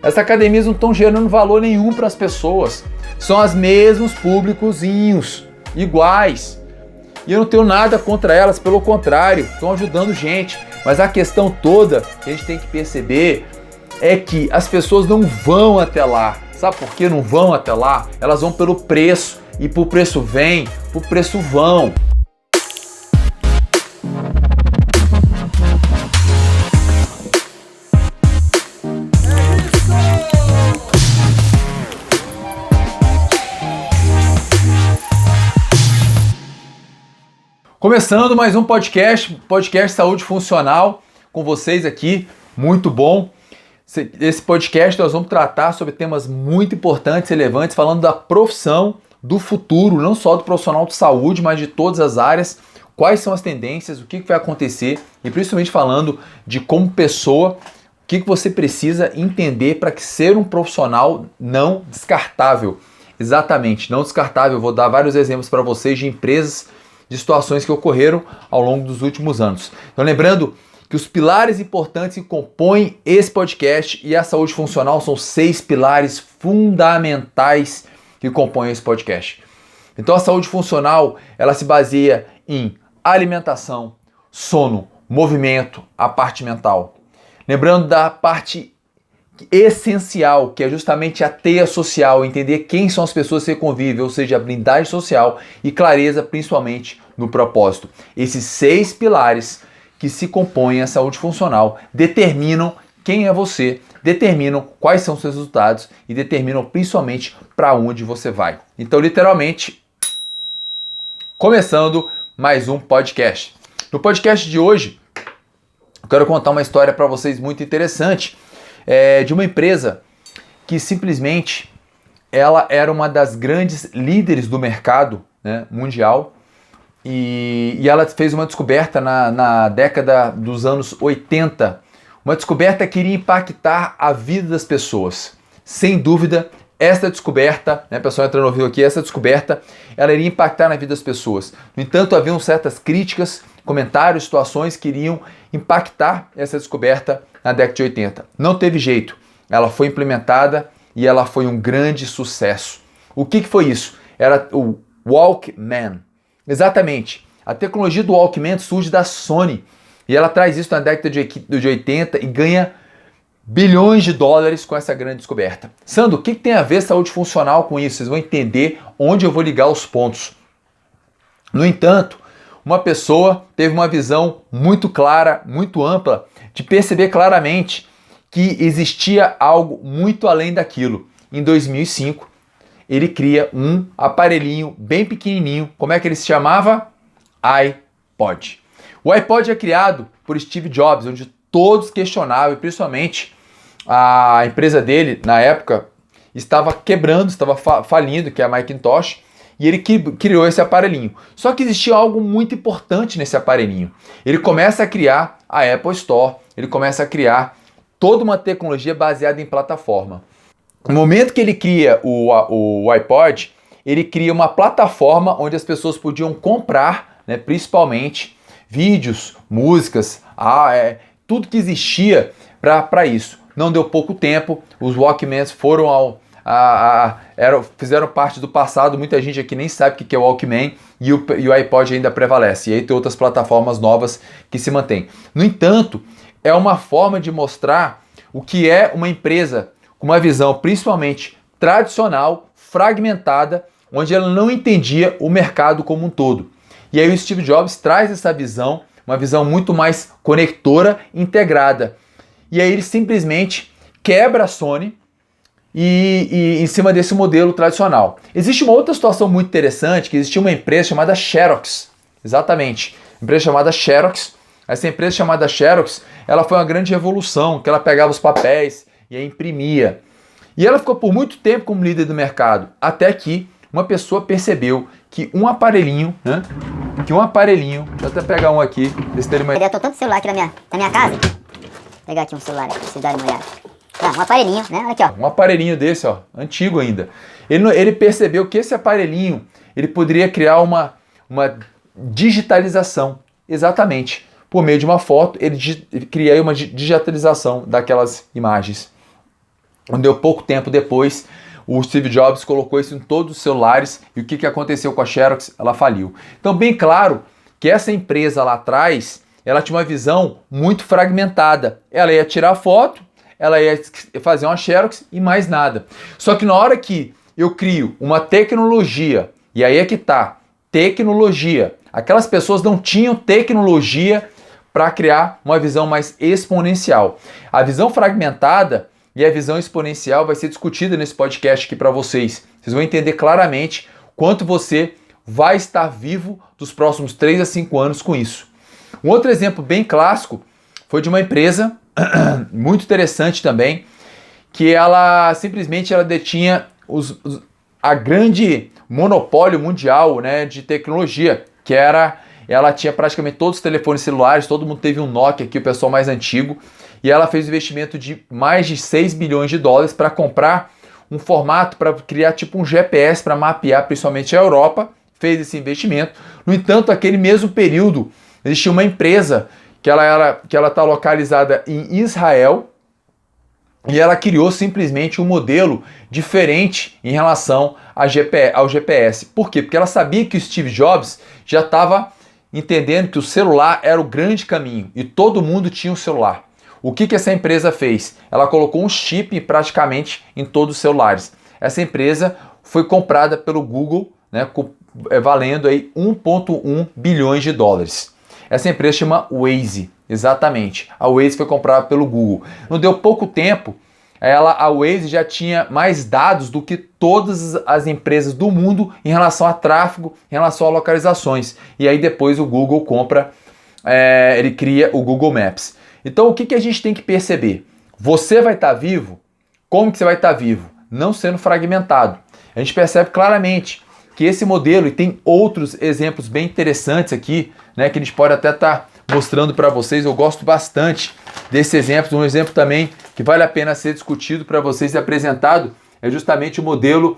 Essas academias não estão gerando valor nenhum para as pessoas. São os mesmos públicozinhos, iguais. E eu não tenho nada contra elas, pelo contrário, estão ajudando gente. Mas a questão toda que a gente tem que perceber é que as pessoas não vão até lá. Sabe por que não vão até lá? Elas vão pelo preço. E pro preço vem, pro preço vão. Começando mais um podcast Saúde Funcional com vocês aqui, muito bom. Esse podcast nós vamos tratar sobre temas muito importantes, relevantes, falando da profissão do futuro, não só do profissional de saúde, mas de todas as áreas, quais são as tendências, o que vai acontecer e principalmente falando de como pessoa, o que você precisa entender para ser um profissional não descartável. Exatamente, não descartável. Eu vou dar vários exemplos para vocês de empresas, de situações que ocorreram ao longo dos últimos anos. Então lembrando que os pilares importantes que compõem esse podcast e a saúde funcional são 6 pilares fundamentais que compõem esse podcast. Então a saúde funcional, ela se baseia em alimentação, sono, movimento, a parte mental. Lembrando da parte essencial, que é justamente a teia social, entender quem são as pessoas que você convive, ou seja, a blindagem social e clareza principalmente no propósito. Esses 6 pilares que se compõem a saúde funcional determinam quem é você, determinam quais são os seus resultados e determinam principalmente para onde você vai. Então, literalmente, começando mais um podcast. No podcast de hoje, eu quero contar uma história para vocês muito interessante, de uma empresa que simplesmente ela era uma das grandes líderes do mercado, né, mundial, e ela fez uma descoberta na década dos anos 80, uma descoberta que iria impactar a vida das pessoas. Sem dúvida, essa descoberta, né, pessoal entrando no ouvido aqui, essa descoberta, ela iria impactar na vida das pessoas. No entanto, haviam certas críticas, comentários, situações que iriam impactar essa descoberta na década de 80. Não teve jeito, ela foi implementada e ela foi um grande sucesso. O que foi isso? Era o Walkman. Exatamente, a tecnologia do Walkman surge da Sony e ela traz isso na década de 80 e ganha bilhões de dólares com essa grande descoberta. Sandro, o que tem a ver saúde funcional com isso? Vocês vão entender onde eu vou ligar os pontos. No entanto, uma pessoa teve uma visão muito clara, muito ampla, de perceber claramente que existia algo muito além daquilo. Em 2005, ele cria um aparelhinho bem pequenininho. Como é que ele se chamava? iPod. O iPod é criado por Steve Jobs, onde todos questionavam, e principalmente a empresa dele, na época, estava quebrando, estava falindo, que é a Macintosh, e ele criou esse aparelhinho. Só que existia algo muito importante nesse aparelhinho. Ele começa a criar a Apple Store, ele começa a criar toda uma tecnologia baseada em plataforma. No momento que ele cria o iPod, ele cria uma plataforma onde as pessoas podiam comprar, né, principalmente vídeos, músicas, tudo que existia para isso. Não deu pouco tempo, os Walkmans foram fizeram parte do passado, muita gente aqui nem sabe o que é o Walkman e o iPod ainda prevalece. E aí tem outras plataformas novas que se mantêm. No entanto, é uma forma de mostrar o que é uma empresa com uma visão principalmente tradicional, fragmentada, onde ela não entendia o mercado como um todo. E aí o Steve Jobs traz essa visão, uma visão muito mais conectora, integrada. E aí ele simplesmente quebra a Sony e em cima desse modelo tradicional. Existe uma outra situação muito interessante, que existia uma empresa chamada Xerox. Exatamente, empresa chamada Xerox. Essa empresa chamada Xerox, ela foi uma grande revolução, que ela pegava os papéis e a imprimia. E ela ficou por muito tempo como líder do mercado, até que uma pessoa percebeu que um aparelhinho, né? Deixa eu até pegar um aqui, ver se tem uma... Eu tô tanto celular aqui na minha casa. Vou pegar aqui um celular aqui, pra vocês darem uma olhada. Um aparelhinho, né? Olha aqui, ó. Um aparelhinho desse, ó, antigo ainda. Ele percebeu que esse aparelhinho, ele poderia criar uma digitalização, exatamente. Por meio de uma foto, ele cria uma digitalização daquelas imagens. Não deu pouco tempo depois, o Steve Jobs colocou isso em todos os celulares e o que aconteceu com a Xerox? Ela faliu. Então, bem claro que essa empresa lá atrás, ela tinha uma visão muito fragmentada. Ela ia tirar foto, ela ia fazer uma Xerox e mais nada. Só que na hora que eu crio uma tecnologia, e aí é que tá, tecnologia. Aquelas pessoas não tinham tecnologia para criar uma visão mais exponencial. A visão fragmentada e a visão exponencial vai ser discutida nesse podcast aqui para vocês. Vocês vão entender claramente quanto você vai estar vivo dos próximos 3 a 5 anos com isso. Um outro exemplo bem clássico foi de uma empresa muito interessante também, que ela simplesmente detinha a grande monopólio mundial, né, de tecnologia, que ela tinha praticamente todos os telefones celulares, todo mundo teve um Nokia aqui, o pessoal mais antigo, e ela fez um investimento de mais de 6 bilhões de dólares para comprar um formato para criar tipo um GPS para mapear principalmente a Europa, fez esse investimento. No entanto, naquele mesmo período, existia uma empresa que ela está localizada em Israel, e ela criou simplesmente um modelo diferente em relação ao GPS. Por quê? Porque ela sabia que o Steve Jobs já estava entendendo que o celular era o grande caminho e todo mundo tinha um celular. O que essa empresa fez? Ela colocou um chip praticamente em todos os celulares. Essa empresa foi comprada pelo Google, né, valendo aí 1,1 bilhões de dólares. Essa empresa chama Waze, exatamente. A Waze foi comprada pelo Google. Não deu pouco tempo, a Waze já tinha mais dados do que todas as empresas do mundo em relação a tráfego, em relação a localizações. E aí depois o Google ele cria o Google Maps. Então o que a gente tem que perceber? Você vai estar vivo? Como que você vai estar vivo? Não sendo fragmentado. A gente percebe claramente que esse modelo, e tem outros exemplos bem interessantes aqui, né, que a gente pode até estar mostrando para vocês. Eu gosto bastante desse exemplo. Um exemplo também que vale a pena ser discutido para vocês e apresentado é justamente o modelo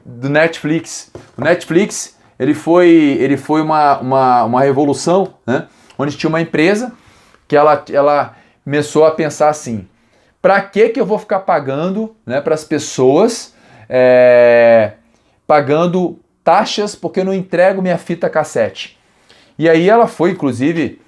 do Netflix. O Netflix ele foi uma revolução, né, onde tinha uma empresa que ela começou a pensar assim: para que eu vou ficar pagando, né, para as pessoas pagando taxas porque eu não entrego minha fita cassete? E aí ela foi, inclusive,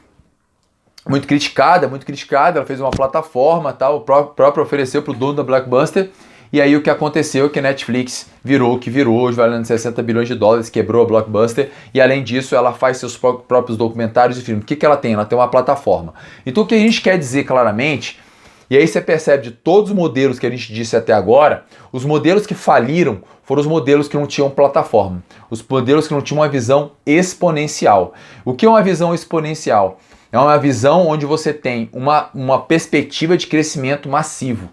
muito criticada, ela fez uma plataforma, tal, o próprio ofereceu para o dono da Blockbuster, e aí o que aconteceu é que a Netflix virou o que virou, hoje valendo 60 bilhões de dólares, quebrou a Blockbuster, e além disso ela faz seus próprios documentários e filmes. O que ela tem? Ela tem uma plataforma. Então o que a gente quer dizer claramente, e aí você percebe de todos os modelos que a gente disse até agora, os modelos que faliram foram os modelos que não tinham plataforma, os modelos que não tinham uma visão exponencial. O que é uma visão exponencial? É uma visão onde você tem uma perspectiva de crescimento massivo.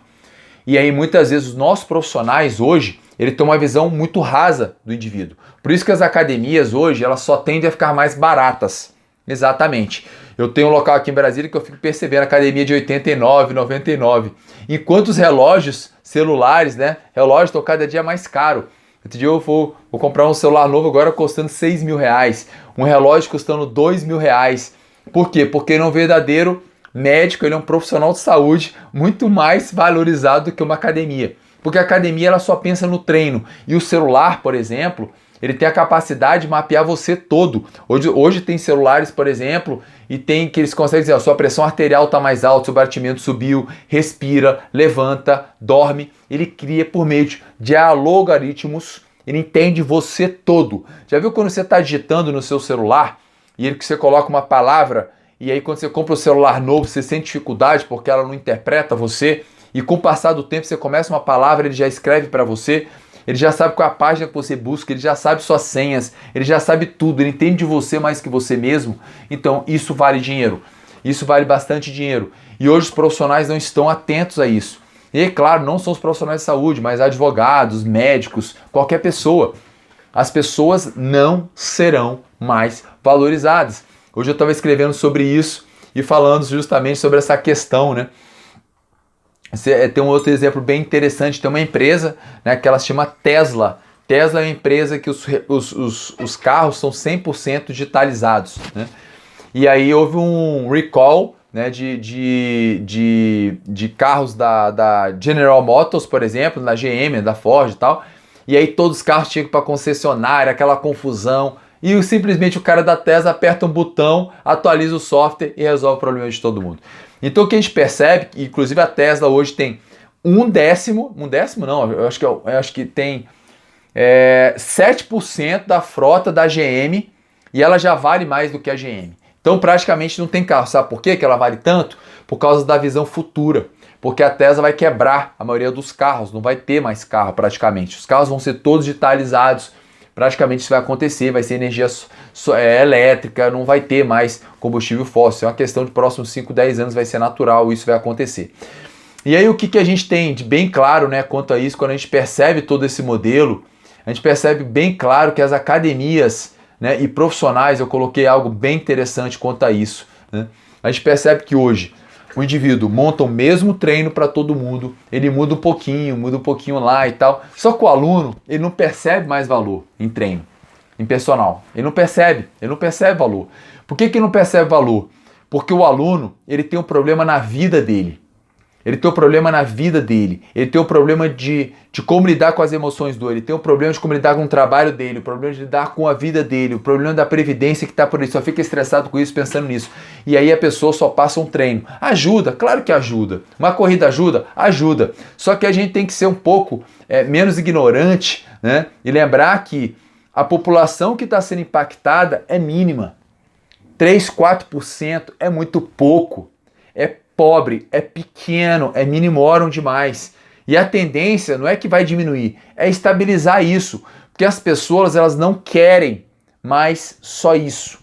E aí muitas vezes os nossos profissionais hoje, ele tem uma visão muito rasa do indivíduo. Por isso que as academias hoje, elas só tendem a ficar mais baratas. Exatamente. Eu tenho um local aqui em Brasília que eu fico percebendo academia de 89, 99. Enquanto os relógios celulares, né? Relógios estão cada dia mais caro. Outro dia eu vou comprar um celular novo agora custando 6 mil reais. Um relógio custando 2 mil reais. Por quê? Porque ele é um verdadeiro médico, ele é um profissional de saúde muito mais valorizado do que uma academia. Porque a academia ela só pensa no treino. E o celular, por exemplo, ele tem a capacidade de mapear você todo. Hoje tem celulares, por exemplo, e tem que eles conseguem dizer, a sua pressão arterial está mais alta, seu batimento subiu, respira, levanta, dorme. Ele cria por meio de algoritmos, ele entende você todo. Já viu quando você está digitando no seu celular e você coloca uma palavra e aí quando você compra o celular novo você sente dificuldade porque ela não interpreta você e com o passar do tempo você começa uma palavra, ele já escreve para você. Ele já sabe qual é a página que você busca, ele já sabe suas senhas, ele já sabe tudo, ele entende de você mais que você mesmo. Então isso vale dinheiro, isso vale bastante dinheiro. E hoje os profissionais não estão atentos a isso. E claro, não são os profissionais de saúde, mas advogados, médicos, qualquer pessoa. As pessoas não serão mais valorizadas. Hoje eu estava escrevendo sobre isso e falando justamente sobre essa questão, né? Tem um outro exemplo bem interessante, tem uma empresa, né, que ela se chama Tesla. Tesla é uma empresa que os carros são 100% digitalizados, né? E aí houve um recall né, de carros da General Motors, por exemplo, da GM, da Ford e tal, e aí todos os carros tinham que ir para concessionária, aquela confusão, e simplesmente o cara da Tesla aperta um botão, atualiza o software e resolve o problema de todo mundo. Então o que a gente percebe, inclusive a Tesla hoje tem um décimo não, eu acho que tem 7% da frota da GM e ela já vale mais do que a GM. Então praticamente não tem carro. Sabe por quê que ela vale tanto? Por causa da visão futura. Porque a Tesla vai quebrar a maioria dos carros, não vai ter mais carro praticamente. Os carros vão ser todos digitalizados, praticamente isso vai acontecer, vai ser energia elétrica, não vai ter mais combustível fóssil. É uma questão de próximos 5, 10 anos vai ser natural, isso vai acontecer. E aí o que a gente tem de bem claro, né, quanto a isso, quando a gente percebe todo esse modelo, a gente percebe bem claro que as academias, né, e profissionais, eu coloquei algo bem interessante quanto a isso, né? A gente percebe que hoje o indivíduo monta o mesmo treino para todo mundo, ele muda um pouquinho lá e tal, só que o aluno, ele não percebe mais valor em treino, em personal, ele não percebe valor. Por que não percebe valor? Porque o aluno, ele tem um problema na vida dele. Ele tem um problema na vida dele, ele tem um problema de como lidar com as emoções dele, ele tem um problema de como lidar com o trabalho dele, o problema de lidar com a vida dele, o problema da previdência que está por aí, só fica estressado com isso, pensando nisso. E aí a pessoa só passa um treino. Ajuda, claro que ajuda. Uma corrida ajuda? Ajuda. Só que a gente tem que ser um pouco menos ignorante, né? E lembrar que a população que está sendo impactada é mínima. 3, 4% é muito pouco. É pobre, é pequeno, é minimorum demais. E a tendência não é que vai diminuir, é estabilizar isso. Porque as pessoas, elas não querem mais só isso.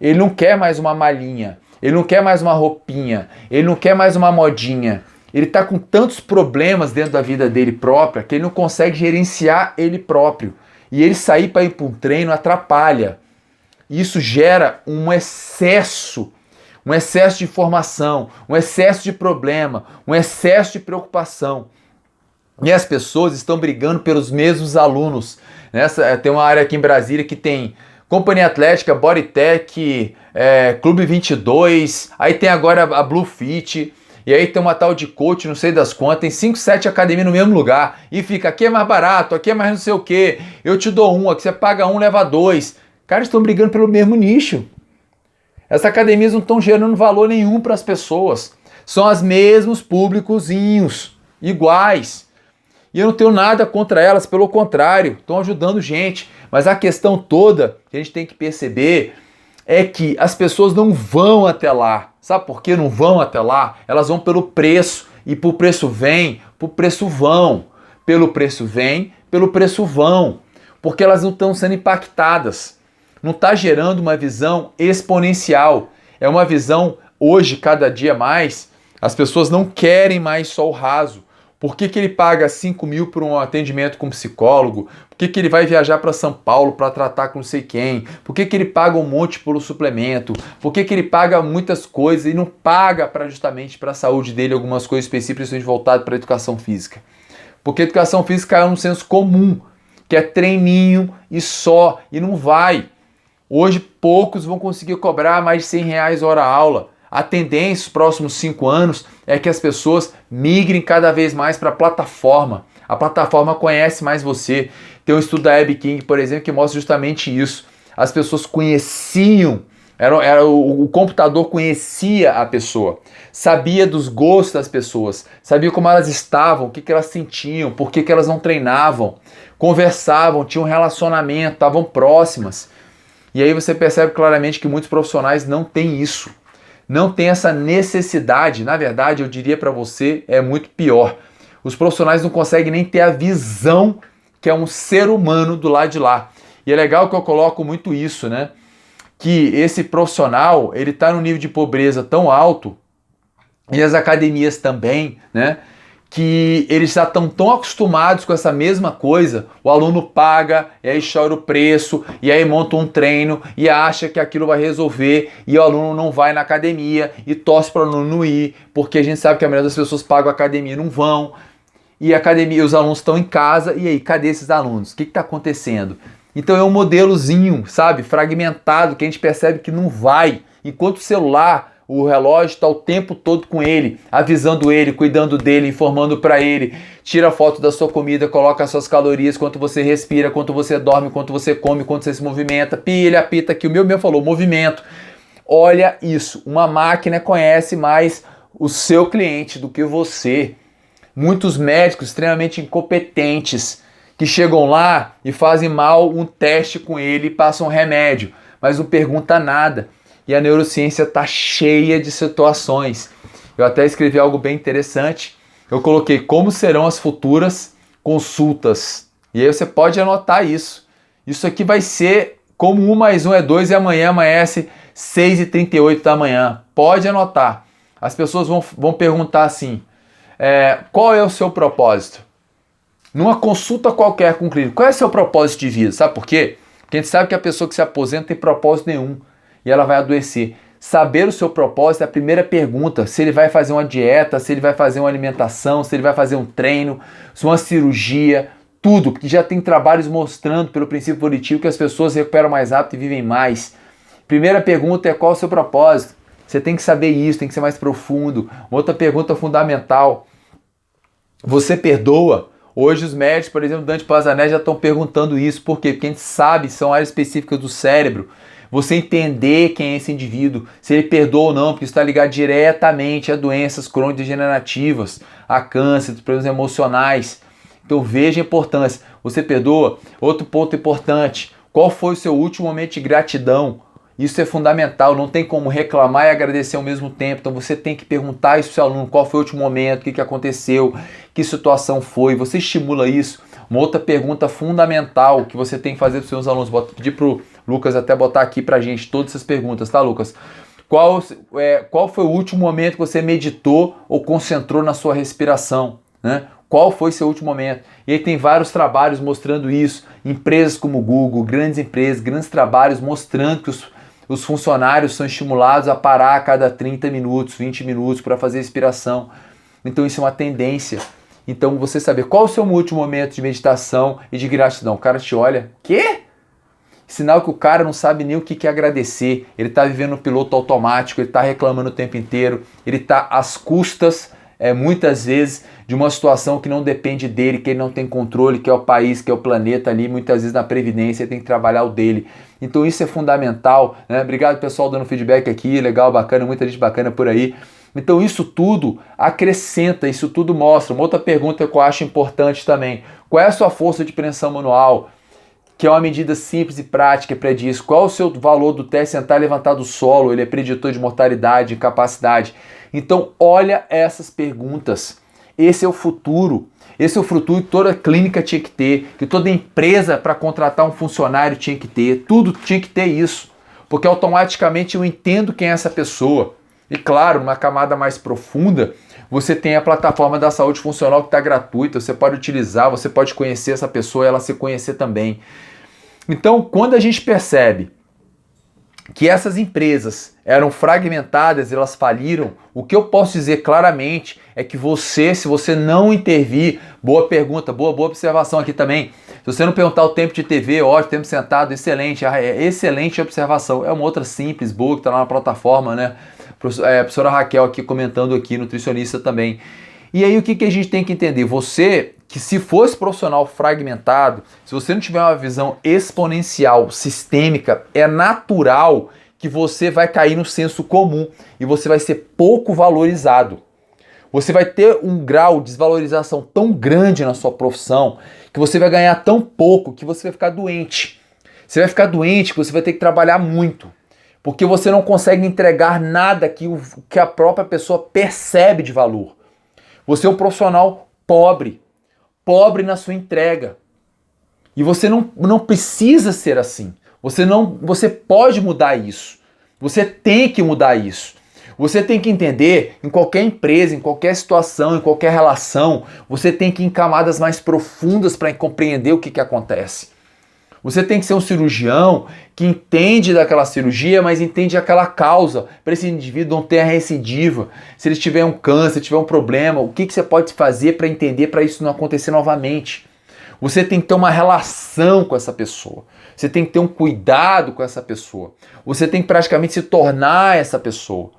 Ele não quer mais uma malinha, ele não quer mais uma roupinha, ele não quer mais uma modinha. Ele está com tantos problemas dentro da vida dele própria que ele não consegue gerenciar ele próprio. E ele sair para ir para um treino atrapalha. Isso gera um excesso de informação, um excesso de problema, um excesso de preocupação. E as pessoas estão brigando pelos mesmos alunos. Tem uma área aqui em Brasília que tem Companhia Atlética, Bodytech, Clube 22, aí tem agora a Blue Fit, e aí tem uma tal de coach, não sei das quantas, tem 5, 7 academias no mesmo lugar, e fica, aqui é mais barato, aqui é mais não sei o que, eu te dou um, aqui você paga um, leva dois. Caras estão brigando pelo mesmo nicho. Essas academias não estão gerando valor nenhum para as pessoas. São os mesmos públicozinhos, iguais. E eu não tenho nada contra elas, pelo contrário, estão ajudando gente. Mas a questão toda que a gente tem que perceber é que as pessoas não vão até lá. Sabe por que não vão até lá? Elas vão pelo preço. E por preço vem, por preço vão. Pelo preço vem, pelo preço vão. Porque elas não estão sendo impactadas. Não está gerando uma visão exponencial. É uma visão, hoje, cada dia mais, as pessoas não querem mais só o raso. Por que ele paga 5 mil por um atendimento com um psicólogo? Por que ele vai viajar para São Paulo para tratar com não sei quem? Por que ele paga um monte pelo suplemento? Por que ele paga muitas coisas e não paga justamente para a saúde dele algumas coisas específicas, principalmente voltadas para a educação física? Porque a educação física é um senso comum, que é treininho e só, e não vai. Hoje poucos vão conseguir cobrar mais de R$100 hora aula. A tendência nos próximos 5 anos é que as pessoas migrem cada vez mais para a plataforma. A plataforma conhece mais você. Tem um estudo da Abby King, por exemplo, que mostra justamente isso. As pessoas conheciam, o computador conhecia a pessoa, sabia dos gostos das pessoas, sabia como elas estavam, o que elas sentiam, por que elas não treinavam, conversavam, tinham um relacionamento, estavam próximas. E aí você percebe claramente que muitos profissionais não têm isso. Não tem essa necessidade. Na verdade, eu diria para você, é muito pior. Os profissionais não conseguem nem ter a visão que é um ser humano do lado de lá. E é legal que eu coloco muito isso, né? Que esse profissional, ele está num nível de pobreza tão alto, e as academias também, né? Que eles já estão tão acostumados com essa mesma coisa, o aluno paga, e aí chora o preço, e aí monta um treino, e acha que aquilo vai resolver, e o aluno não vai na academia, e torce para o aluno não ir, porque a gente sabe que a maioria das pessoas pagam a academia e não vão, e a academia, os alunos estão em casa, e aí, cadê esses alunos? O que está acontecendo? Então é um modelozinho, sabe, fragmentado, que a gente percebe que não vai, enquanto o celular, o relógio está o tempo todo com ele, avisando ele, cuidando dele, informando para ele. Tira foto da sua comida, coloca as suas calorias, quanto você respira, quanto você dorme, quanto você come, quanto você se movimenta. Pilha, apita, que o meu falou, movimento. Olha isso, uma máquina conhece mais o seu cliente do que você. Muitos médicos extremamente incompetentes que chegam lá e fazem mal um teste com ele e passam um remédio, mas não pergunta nada. E a neurociência está cheia de situações. Eu até escrevi algo bem interessante. Eu coloquei como serão as futuras consultas. E aí você pode anotar isso. Isso aqui vai ser como 1 mais 1 é 2 e amanhã amanhece 6h38 da manhã. Pode anotar. As pessoas vão perguntar assim, qual é o seu propósito? Numa consulta qualquer com o clínico, qual é o seu propósito de vida? Sabe por quê? Porque a gente sabe que a pessoa que se aposenta não tem propósito nenhum e ela vai adoecer. Saber o seu propósito é a primeira pergunta. Se ele vai fazer uma dieta, se ele vai fazer uma alimentação, se ele vai fazer um treino, se uma cirurgia, tudo. Porque já tem trabalhos mostrando pelo princípio evolutivo que as pessoas se recuperam mais rápido e vivem mais. Primeira pergunta é qual é o seu propósito? Você tem que saber isso, tem que ser mais profundo. Outra pergunta fundamental. Você perdoa? Hoje os médicos, por exemplo, Dante Pazzanelli já estão perguntando isso. Por quê? Porque a gente sabe, são áreas específicas do cérebro. Você entender quem é esse indivíduo, se ele perdoa ou não, porque isso está ligado diretamente a doenças crônico-degenerativas, a câncer, problemas emocionais. Então veja a importância. Você perdoa? Outro ponto importante. Qual foi o seu último momento de gratidão? Isso é fundamental, não tem como reclamar e agradecer ao mesmo tempo. Então você tem que perguntar isso para o seu aluno, qual foi o último momento, o que aconteceu, que situação foi. Você estimula isso. Uma outra pergunta fundamental que você tem que fazer para os seus alunos, vou pedir para o Lucas até botar aqui para a gente todas essas perguntas, tá, Lucas? Qual foi o último momento que você meditou ou concentrou na sua respiração, né? Qual foi seu último momento? E aí tem vários trabalhos mostrando isso. Empresas como o Google, grandes empresas, grandes trabalhos mostrando que os funcionários são estimulados a parar a cada 30 minutos, 20 minutos para fazer respiração. Então isso é uma tendência. Então você saber qual é o seu último momento de meditação e de gratidão. O cara te olha, quê? Sinal que o cara não sabe nem o que é agradecer. Ele está vivendo no piloto automático, ele está reclamando o tempo inteiro, ele está às custas, muitas vezes, de uma situação que não depende dele, que ele não tem controle, que é o país, que é o planeta ali, muitas vezes na previdência ele tem que trabalhar o dele. Então isso é fundamental, né? Obrigado pessoal dando feedback aqui, legal, bacana, muita gente bacana por aí. Então isso tudo acrescenta, isso tudo mostra. Uma outra pergunta que eu acho importante também, qual é a sua força de preensão manual? Que é uma medida simples e prática, prediz qual é o seu valor do teste sentar e levantar do solo, ele é preditor de mortalidade, incapacidade. Então olha essas perguntas, esse é o futuro que toda clínica tinha que ter, que toda empresa para contratar um funcionário tinha que ter, tudo tinha que ter isso, porque automaticamente eu entendo quem é essa pessoa. E claro, numa camada mais profunda, você tem a plataforma da saúde funcional que está gratuita, você pode utilizar, você pode conhecer essa pessoa e ela se conhecer também. Então, quando a gente percebe que essas empresas eram fragmentadas, elas faliram, o que eu posso dizer claramente é que você, se você não intervir, boa pergunta, boa observação aqui também, se você não perguntar o tempo de TV, ótimo, tempo sentado, excelente, excelente observação, é uma outra simples, boa, que está lá na plataforma, né? A professora Raquel aqui comentando aqui, nutricionista também. E aí o que a gente tem que entender? Você, que se fosse profissional fragmentado, se você não tiver uma visão exponencial, sistêmica, é natural que você vai cair no senso comum e você vai ser pouco valorizado. Você vai ter um grau de desvalorização tão grande na sua profissão que você vai ganhar tão pouco que você vai ficar doente. Você vai ficar doente que você vai ter que trabalhar muito. Porque você não consegue entregar nada que a própria pessoa percebe de valor. Você é um profissional pobre na sua entrega. E você não precisa ser assim. Você pode mudar isso. Você tem que mudar isso. Você tem que entender, em qualquer empresa, em qualquer situação, em qualquer relação, você tem que ir em camadas mais profundas para compreender o que acontece. Você tem que ser um cirurgião que entende daquela cirurgia, mas entende aquela causa, para esse indivíduo não ter a recidiva. Se ele tiver um câncer, tiver um problema, o que você pode fazer para entender para isso não acontecer novamente? Você tem que ter uma relação com essa pessoa. Você tem que ter um cuidado com essa pessoa. Você tem que praticamente se tornar essa pessoa.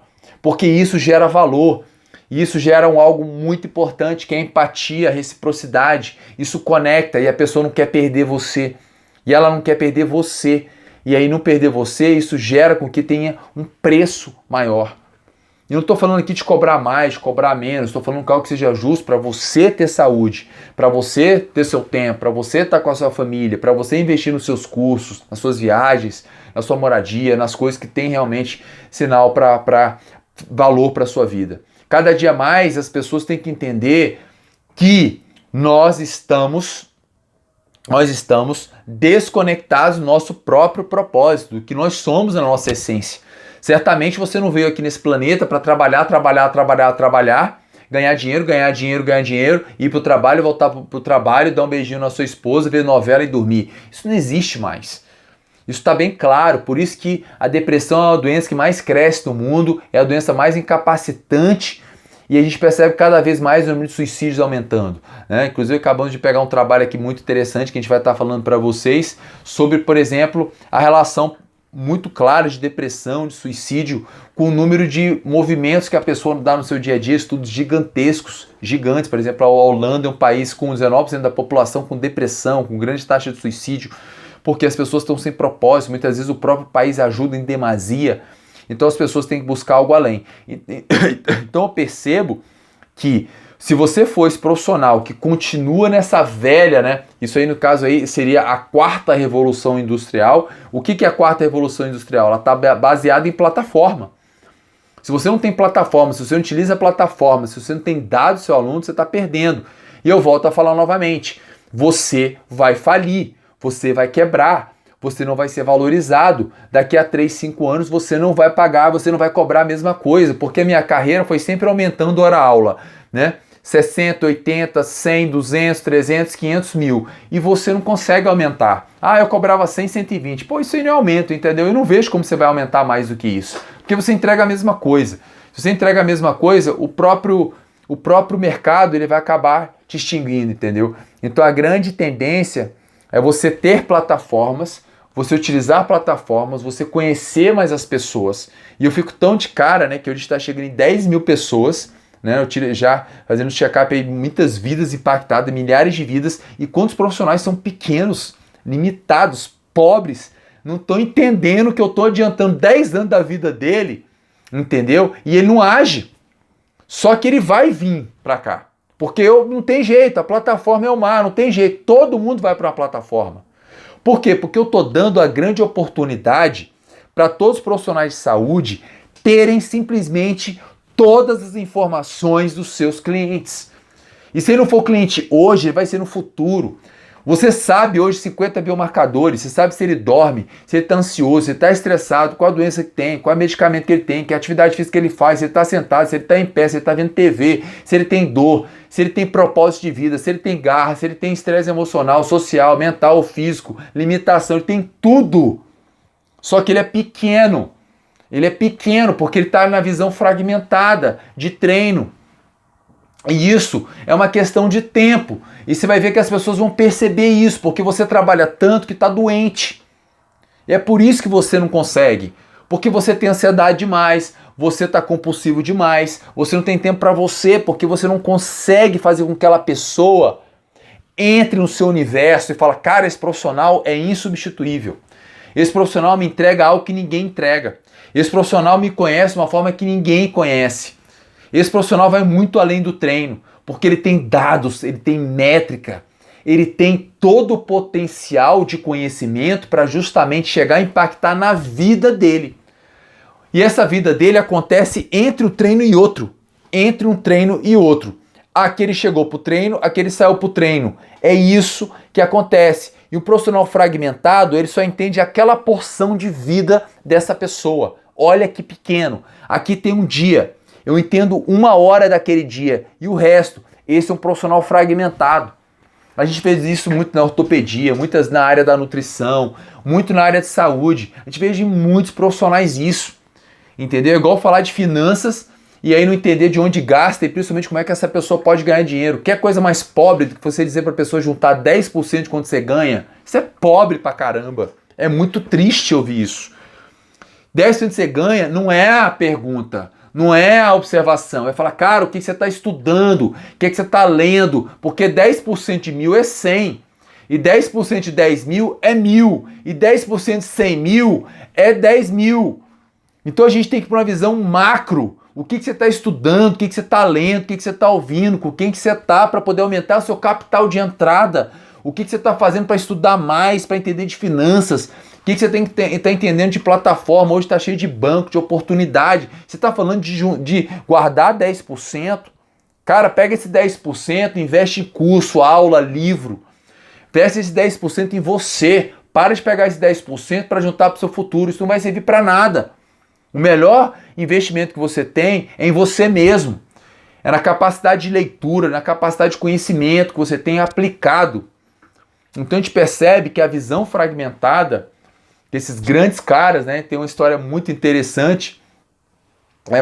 porque isso gera valor. E isso gera algo muito importante, que é a empatia, a reciprocidade. Isso conecta e a pessoa não quer perder você. E ela não quer perder você. E aí não perder você, isso gera com que tenha um preço maior. E não estou falando aqui de cobrar mais, de cobrar menos. Estou falando de algo que seja justo para você ter saúde, para você ter seu tempo, para você estar com a sua família, para você investir nos seus cursos, nas suas viagens, na sua moradia, nas coisas que tem realmente sinal para valor para a sua vida. Cada dia mais as pessoas têm que entender que nós estamos desconectados do nosso próprio propósito, do que nós somos na nossa essência. Certamente você não veio aqui nesse planeta para trabalhar, ganhar dinheiro, ir para o trabalho, voltar para o trabalho, dar um beijinho na sua esposa, ver novela e dormir. Isso não existe mais. Isso está bem claro, por isso que a depressão é a doença que mais cresce no mundo, é a doença mais incapacitante e a gente percebe cada vez mais o número de suicídios aumentando, né? Inclusive acabamos de pegar um trabalho aqui muito interessante que a gente vai estar falando para vocês sobre, por exemplo, a relação muito clara de depressão, de suicídio, com o número de movimentos que a pessoa dá no seu dia a dia, estudos gigantescos, gigantes. Por exemplo, a Holanda é um país com 19% da população com depressão, com grande taxa de suicídio, porque as pessoas estão sem propósito, muitas vezes o próprio país ajuda em demasia, então as pessoas têm que buscar algo além. Então eu percebo que se você for esse profissional que continua nessa velha, né? Isso aí no caso aí seria a quarta revolução industrial. O que é a quarta revolução industrial? Ela está baseada em plataforma. Se você não tem plataforma, se você não utiliza a plataforma, se você não tem dados do seu aluno, você está perdendo. E eu volto a falar novamente, você vai falir. Você vai quebrar, você não vai ser valorizado. Daqui a 3, 5 anos você não vai pagar, você não vai cobrar a mesma coisa, porque a minha carreira foi sempre aumentando hora-aula, né? 60, 80, 100, 200, 300, 500 mil. E você não consegue aumentar. Ah, eu cobrava 100, 120. Pô, isso aí não é aumento, entendeu? Eu não vejo como você vai aumentar mais do que isso. Porque você entrega a mesma coisa. Se você entrega a mesma coisa, o próprio mercado ele vai acabar te extinguindo, entendeu? Então a grande tendência é você ter plataformas, você utilizar plataformas, você conhecer mais as pessoas. E eu fico tão de cara, né, que hoje está chegando em 10 mil pessoas, né, eu já fazendo check-up aí, muitas vidas impactadas, milhares de vidas, e quantos profissionais são pequenos, limitados, pobres, não estão entendendo que eu estou adiantando 10 anos da vida dele, entendeu? E ele não age. Só que ele vai vir para cá. Porque não tem jeito, a plataforma é o mar, não tem jeito, todo mundo vai para uma plataforma. Por quê? Porque eu estou dando a grande oportunidade para todos os profissionais de saúde terem simplesmente todas as informações dos seus clientes. E se ele não for cliente hoje, ele vai ser no futuro. Você sabe hoje 50 biomarcadores, você sabe se ele dorme, se ele está ansioso, se ele está estressado, qual a doença que tem, qual é o medicamento que ele tem, que atividade física que ele faz, se ele está sentado, se ele está em pé, se ele está vendo TV, se ele tem dor, se ele tem propósito de vida, se ele tem garra, se ele tem estresse emocional, social, mental, físico, limitação, ele tem tudo. Só que ele é pequeno. Ele é pequeno porque ele está na visão fragmentada de treino. E isso é uma questão de tempo. E você vai ver que as pessoas vão perceber isso, porque você trabalha tanto que está doente. E é por isso que você não consegue. Porque você tem ansiedade demais, você está compulsivo demais, você não tem tempo para você, porque você não consegue fazer com que aquela pessoa entre no seu universo e fala, cara, esse profissional é insubstituível. Esse profissional me entrega algo que ninguém entrega. Esse profissional me conhece de uma forma que ninguém conhece. Esse profissional vai muito além do treino, porque ele tem dados, ele tem métrica, ele tem todo o potencial de conhecimento para justamente chegar a impactar na vida dele. E essa vida dele acontece entre um treino e outro. Entre um treino e outro. Aquele chegou para o treino, aquele saiu para o treino. É isso que acontece. E o profissional fragmentado, ele só entende aquela porção de vida dessa pessoa. Olha que pequeno. Aqui tem um dia. Eu entendo 1 hora daquele dia. E o resto, esse é um profissional fragmentado. A gente fez isso muito na ortopedia, muitas na área da nutrição, muito na área de saúde. A gente vê de muitos profissionais isso. Entendeu? É igual falar de finanças e aí não entender de onde gasta e principalmente como é que essa pessoa pode ganhar dinheiro. Quer coisa mais pobre do que você dizer para a pessoa juntar 10% de quanto você ganha? Isso é pobre pra caramba. É muito triste ouvir isso. 10% que você ganha não é a pergunta. não é a observação, é falar, cara, o que você está estudando, o que você está lendo, porque 10% de 1.000 é 100, e 10% de 10 mil é 1.000, e 10% de 100 mil é 10 mil. Então a gente tem que ir para uma visão macro, o que você está estudando, o que você está lendo, o que você está ouvindo, com quem que você está para poder aumentar o seu capital de entrada, o que você está fazendo para estudar mais, para entender de finanças, o que você tem que estar entendendo de plataforma, hoje está cheio de banco, de oportunidade, você está falando de guardar 10%, cara, pega esse 10%, investe em curso, aula, livro, investe esse 10% em você, para de pegar esse 10% para juntar para o seu futuro, isso não vai servir para nada. O melhor investimento que você tem é em você mesmo. É na capacidade de leitura, na capacidade de conhecimento que você tem aplicado. Então a gente percebe que a visão fragmentada, que esses grandes caras, né, tem uma história muito interessante.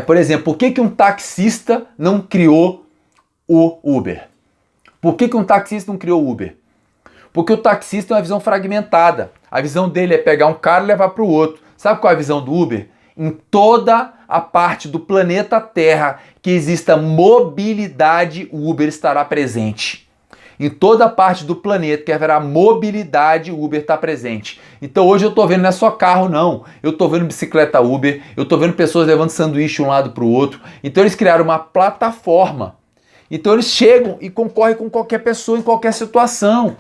Por exemplo, por que um taxista não criou o Uber? Por que um taxista não criou o Uber? Porque o taxista tem uma visão fragmentada. A visão dele é pegar um cara e levar para o outro. Sabe qual é a visão do Uber? Em toda a parte do planeta Terra que exista mobilidade, o Uber estará presente. Em toda a parte do planeta que haverá mobilidade, o Uber está presente. Então hoje eu estou vendo, não é só carro não, eu estou vendo bicicleta Uber, eu estou vendo pessoas levando sanduíche de um lado para o outro. Então eles criaram uma plataforma. Então eles chegam e concorrem com qualquer pessoa em qualquer situação.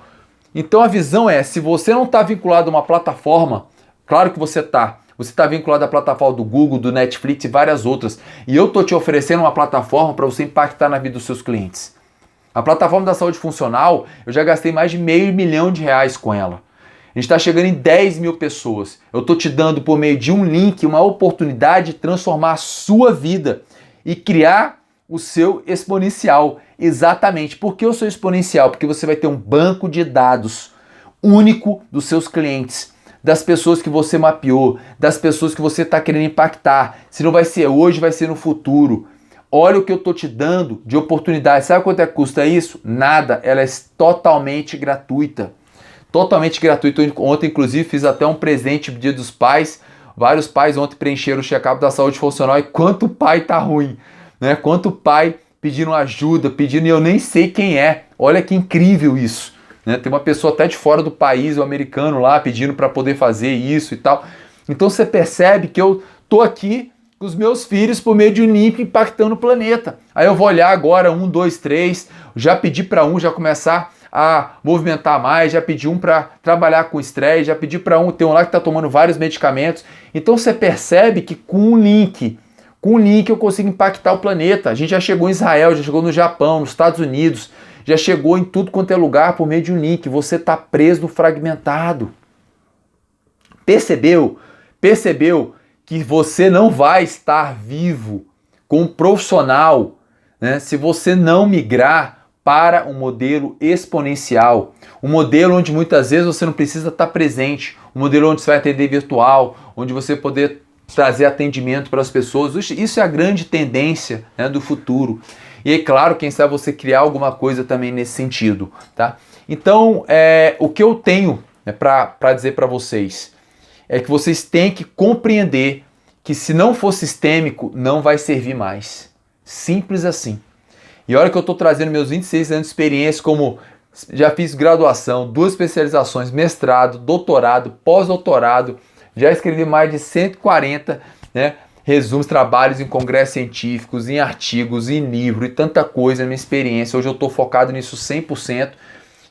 Então a visão é, se você não está vinculado a uma plataforma, claro que você está. Você está vinculado à plataforma do Google, do Netflix e várias outras. E eu estou te oferecendo uma plataforma para você impactar na vida dos seus clientes. A plataforma da saúde funcional, eu já gastei mais de R$500 mil com ela. A gente está chegando em 10 mil pessoas. Eu estou te dando por meio de um link uma oportunidade de transformar a sua vida e criar o seu exponencial. Exatamente. Por que o seu exponencial? Porque você vai ter um banco de dados único dos seus clientes, das pessoas que você mapeou, das pessoas que você está querendo impactar. Se não vai ser hoje, vai ser no futuro. Olha o que eu estou te dando de oportunidade. Sabe quanto é que custa isso? Nada. Ela é totalmente gratuita. Totalmente gratuita. Ontem, inclusive, fiz até um presente pro Dia dos Pais. Vários pais ontem preencheram o check-up da saúde funcional e quanto pai tá ruim, né? Quanto pai pedindo ajuda, pedindo e eu nem sei quem é. Olha que incrível isso. Né? Tem uma pessoa até de fora do país, o americano lá, pedindo para poder fazer isso e tal. Então você percebe que eu tô aqui com os meus filhos por meio de um link impactando o planeta. Aí eu vou olhar agora 1, 2, 3, já pedi para um já começar a movimentar mais, já pedi um para trabalhar com estresse, já pedi para um, tem um lá que está tomando vários medicamentos. Então você percebe que com um link eu consigo impactar o planeta. A gente já chegou em Israel, já chegou no Japão, nos Estados Unidos, já chegou em tudo quanto é lugar por meio de um link. Você está preso no fragmentado. Percebeu? Percebeu que você não vai estar vivo com um profissional, né, se você não migrar para um modelo exponencial. Um modelo onde muitas vezes você não precisa estar presente. Um modelo onde você vai atender virtual, onde você poder trazer atendimento para as pessoas. Isso é a grande tendência, né, do futuro. E é claro, quem sabe você criar alguma coisa também nesse sentido, tá? Então, o que eu tenho, né, para dizer para vocês é que vocês têm que compreender que se não for sistêmico, não vai servir mais. Simples assim. E olha que eu estou trazendo meus 26 anos de experiência, como já fiz graduação, 2 especializações, mestrado, doutorado, pós-doutorado, já escrevi mais de 140, né, resumos, trabalhos em congressos científicos, em artigos, em livro e tanta coisa na minha experiência. Hoje eu estou focado nisso 100%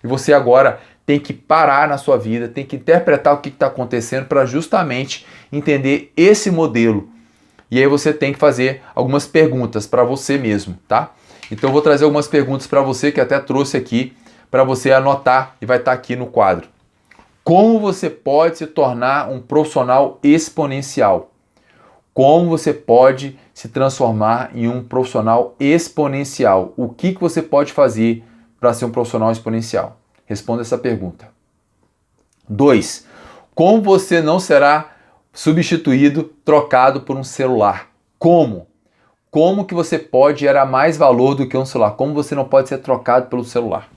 e você agora tem que parar na sua vida, tem que interpretar o que está acontecendo para justamente entender esse modelo. E aí você tem que fazer algumas perguntas para você mesmo, tá? Então eu vou trazer algumas perguntas para você que até trouxe aqui para você anotar e vai estar aqui no quadro. Como você pode se tornar um profissional exponencial? Como você pode se transformar em um profissional exponencial? O que você pode fazer para ser um profissional exponencial? Responda essa pergunta. 2. Como você não será substituído, trocado por um celular? Como? Como que você pode gerar mais valor do que um celular? Como você não pode ser trocado pelo celular?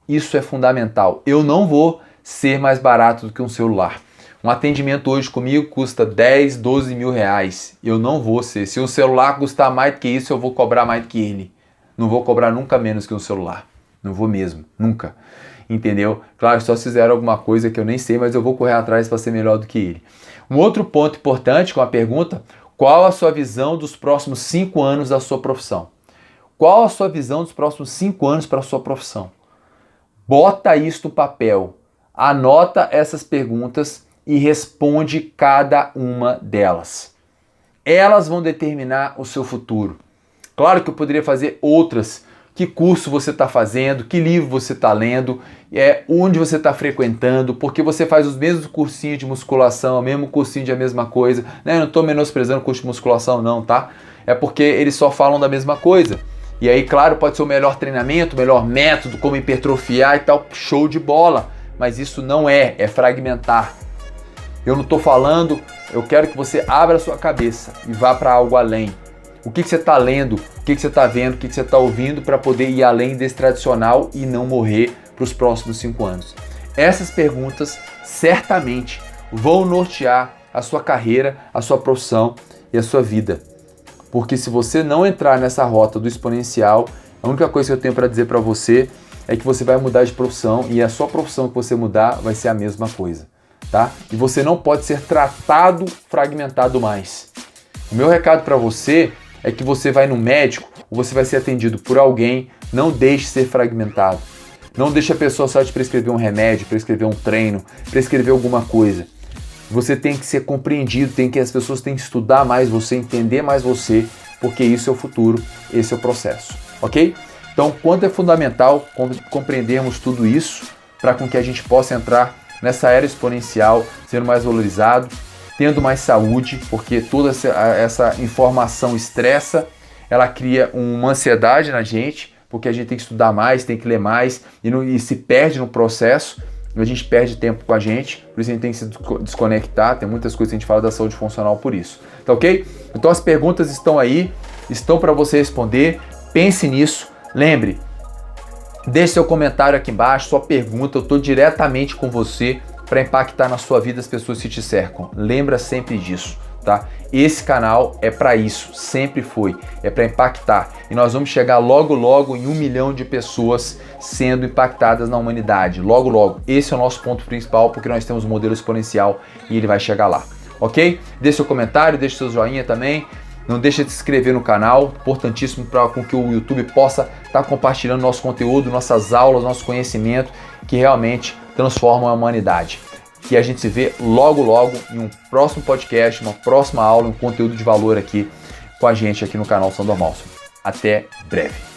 Isso é fundamental. Eu não vou ser mais barato do que um celular. Um atendimento hoje comigo custa 10, 12 mil reais. Eu não vou ser. Se um celular custar mais do que isso, eu vou cobrar mais do que ele. Não vou cobrar nunca menos que um celular. Não vou mesmo, nunca. Entendeu? Claro, só se fizeram alguma coisa que eu nem sei, mas eu vou correr atrás para ser melhor do que ele. Um outro ponto importante com a pergunta: qual a sua visão dos próximos 5 anos da sua profissão? Qual a sua visão dos próximos 5 anos para a sua profissão? Bota isso no papel, anota essas perguntas e responde cada uma delas. Elas vão determinar o seu futuro. Claro que eu poderia fazer outras. Que curso você está fazendo, que livro você está lendo, onde você está frequentando, porque você faz os mesmos cursinhos de musculação, o mesmo cursinho de a mesma coisa. Né? Eu não estou menosprezando o curso de musculação não, tá? É porque eles só falam da mesma coisa. E aí, claro, pode ser o melhor treinamento, o melhor método, como hipertrofiar e tal, show de bola. Mas isso não é fragmentar. Eu não estou falando, eu quero que você abra a sua cabeça e vá para algo além. O que você está lendo, o que você está vendo, o que você está ouvindo para poder ir além desse tradicional e não morrer para os próximos 5 anos. Essas perguntas certamente vão nortear a sua carreira, a sua profissão e a sua vida. Porque se você não entrar nessa rota do exponencial, a única coisa que eu tenho para dizer para você é que você vai mudar de profissão e a sua profissão que você mudar vai ser a mesma coisa, tá? E você não pode ser tratado fragmentado mais. O meu recado para você é que você vai no médico ou você vai ser atendido por alguém, não deixe ser fragmentado. Não deixe a pessoa só te prescrever um remédio, prescrever um treino, prescrever alguma coisa. Você tem que ser compreendido, as pessoas têm que estudar mais você, entender mais você, porque isso é o futuro, esse é o processo, ok? Então, quanto é fundamental compreendermos tudo isso para com que a gente possa entrar nessa era exponencial, sendo mais valorizado, tendo mais saúde, porque toda essa informação estressa, ela cria uma ansiedade na gente, porque a gente tem que estudar mais, tem que ler mais, e se perde no processo, a gente perde tempo com a gente, por isso a gente tem que se desconectar, tem muitas coisas que a gente fala da saúde funcional por isso, tá ok? Então as perguntas estão aí, estão para você responder, pense nisso, lembre, deixe seu comentário aqui embaixo, sua pergunta, eu estou diretamente com você, para impactar na sua vida as pessoas que te cercam. Lembra sempre disso, tá? Esse canal é para isso, sempre foi, é para impactar. E nós vamos chegar logo logo em 1 milhão de pessoas sendo impactadas na humanidade. Logo logo. Esse é o nosso ponto principal, porque nós temos um modelo exponencial e ele vai chegar lá, ok? Deixe seu comentário, deixe seu joinha também. Não deixe de se inscrever no canal, importantíssimo para com que o YouTube possa estar compartilhando nosso conteúdo, nossas aulas, nosso conhecimento, que realmente transformam a humanidade. E a gente se vê logo logo em um próximo podcast, uma próxima aula, um conteúdo de valor aqui com a gente aqui no canal Sandor Malson. Até breve.